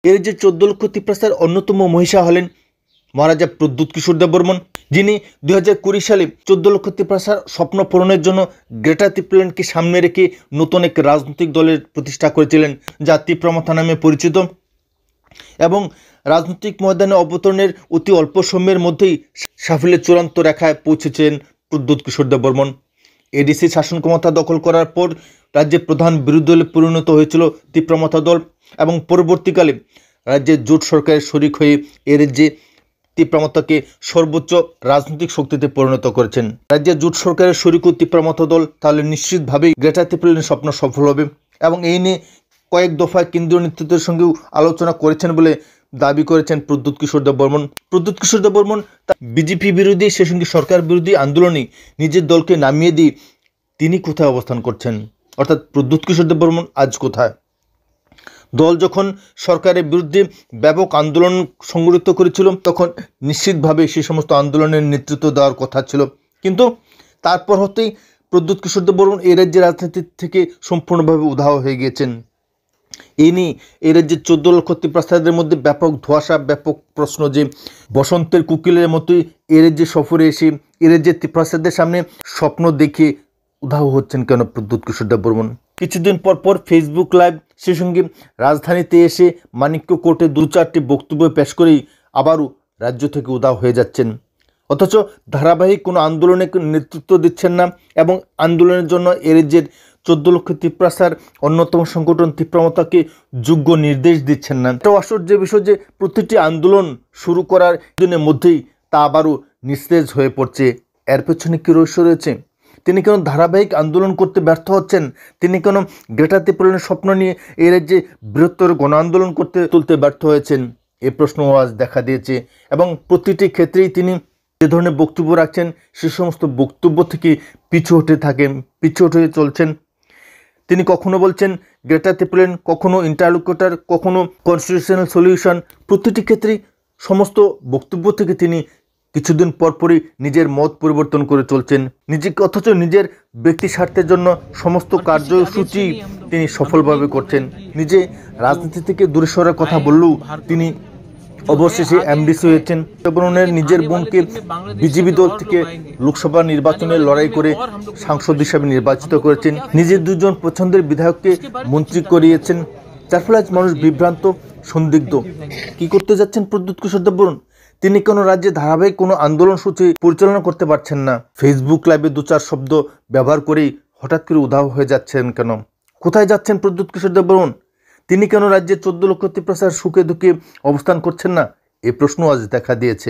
এর যে 14 লক্ষ তিপ্রাসার অন্যতম মহিষা হলেন মহারাজা প্রদ্যুৎ কিশোর দেববর্মন, যিনি 2020 সালে 14 লক্ষ তিপ্রাসার স্বপ্ন পূরণের জন্য গ্রেটার ত্রিপুরাকে সামনে রেখে নতুন এক রাজনৈতিক দলের প্রতিষ্ঠা করেছিলেন, যা তীব্রমাথা নামে পরিচিত। এবং রাজনৈতিক ময়দানে অবতরণের অতি অল্প সময়ের মধ্যেই সাফল্যের চূড়ান্ত রেখায় পৌঁছেছেন প্রদ্যুৎ কিশোর দেববর্মন। এডিসি শাসন ক্ষমতা দখল করার পর রাজ্যের প্রধান বিরোধী দলে পরিণত হয়েছিল তীব্রমাথা দল এবং পরবর্তীকালে রাজ্যের জোট সরকারের শরিক হয়ে এর যে তীব্রমাথাকে সর্বোচ্চ রাজনৈতিক শক্তিতে পরিণত করেছেন। রাজ্যের জোট সরকারের শরিক ও তীব্রমাথা দল তাহলে নিশ্চিতভাবেই গ্রেটার ত্রিপুরার স্বপ্ন সফল হবে এবং এই নিয়ে কয়েক দফায় কেন্দ্রীয় নেতৃত্বের সঙ্গেও আলোচনা করেছেন বলে দাবি করেছেন প্রদ্যুৎ কিশোর দেববর্মন। প্রদ্যুৎ কিশোর দেববর্মন বিজেপি বিরোধী সে সঙ্গে সরকার বিরোধী আন্দোলনে নিজের দলকে নামিয়ে দিয়ে তিনি কোথায় অবস্থান করছেন, অর্থাৎ প্রদ্যুৎ কিশোর দেববর্মন আজ কোথায়? দল যখন সরকারের বিরুদ্ধে ব্যাপক আন্দোলন সংগঠিত করেছিল তখন নিশ্চিতভাবে সেই সমস্ত আন্দোলনের নেতৃত্ব দেওয়ার কথা ছিল, কিন্তু তারপর হতেই প্রদ্যুৎ কিশোর দেববর্মন এই রাজ্যের রাজনীতি থেকে সম্পূর্ণভাবে উধাও হয়ে গিয়েছেন। এই নিয়ে এই রাজ্যের 14 লক্ষ তিপ্রাসাদের মধ্যে ব্যাপক ধোঁয়াশা, ব্যাপক প্রশ্ন যে বসন্তের কোকিলের মতোই এ রাজ্যে সফরে এসে এ রাজ্যের তিপ্রাসাদের সামনে স্বপ্ন দেখে উধাও হচ্ছেন কেন প্রদ্যুৎ কিশোর দেববর্মন? কিছুদিন পর ফেসবুক লাইভ, সে সঙ্গে রাজধানীতে এসে মানিক্য কোর্টে 2-4টি বক্তব্য পেশ করেই আবারও রাজ্য থেকে উধাও হয়ে যাচ্ছেন, অথচ ধারাবাহিক কোনো আন্দোলনে নেতৃত্ব দিচ্ছেন না এবং আন্দোলনের জন্য এ রাজ্যের 14 লক্ষ তিপ্রাসার অন্যতম সংগঠন তীব্রমাথাকে যোগ্য নির্দেশ দিচ্ছেন না। এটা আশ্চর্যের বিষয় যে প্রতিটি আন্দোলন শুরু করার দিনের মধ্যেই তা আবারও নিস্তেজ হয়ে পড়ছে। এর পেছনে কী রহস্য রয়েছে? তিনি কেন ধারাবাহিক আন্দোলন করতে ব্যর্থ হচ্ছেন? তিনি কেন গ্রেটার ত্রিপুরার স্বপ্ন নিয়ে এই রাজ্যে বৃহত্তর গণ আন্দোলন তুলতে ব্যর্থ হয়েছেন? এই প্রশ্ন আজ দেখা দিয়েছে এবং প্রতিটি ক্ষেত্রেই তিনি যে ধরনের বক্তব্য রাখছেন সে সমস্ত বক্তব্য থেকে পিছু হটে চলছেন। তিনি কখনো বলছেন গ্রেটার ত্রিপুরা, কখনো ইন্টারলোকুটর, কখনো কনস্টিটিউশনাল সলিউশন। প্রতিটি ক্ষেত্রেই সমস্ত বক্তব্য থেকে তিনি কিছুদিন পরপরই নিজের মত পরিবর্তন করে চলছেন, অথচ নিজের ব্যক্তি স্বার্থের জন্য সমস্ত কার্যসূচি তিনি সফলভাবে করছেন। নিজে রাজনীতি থেকে দূরে সরার কথা বললেও তিনি অবশেষে এমডিসি হয়েছেন। দেববর্মনের নিজের বোনকে বিজেপি দল থেকে লোকসভা নির্বাচনে লড়াই করে সাংসদ হিসাবে নির্বাচিত করেছেন, নিজের 2 জন পছন্দের বিধায়ককে মন্ত্রী করিয়েছেন, যার ফলে আজ মানুষ বিভ্রান্ত, সন্দিগ্ধ। কি করতে যাচ্ছেন প্রদ্যুৎ কিশোর দেববর্মন? তিনি কোনো রাজ্যে ধারাবাহিক কোনো আন্দোলন সূচি পরিচালনা করতে পারছেন না। ফেসবুক লাইভে 2-4 শব্দ ব্যবহার করেই হঠাৎ করে উধাও হয়ে যাচ্ছেন কেন? কোথায় যাচ্ছেন প্রদ্যুৎ কিশোর দেববর্মন? তিনি কেন রাজ্যের 14 লক্ষ তিপ্রাসার সুখে দুঃখে অবস্থান করছেন না? এই প্রশ্ন আজ দেখা দিয়েছে।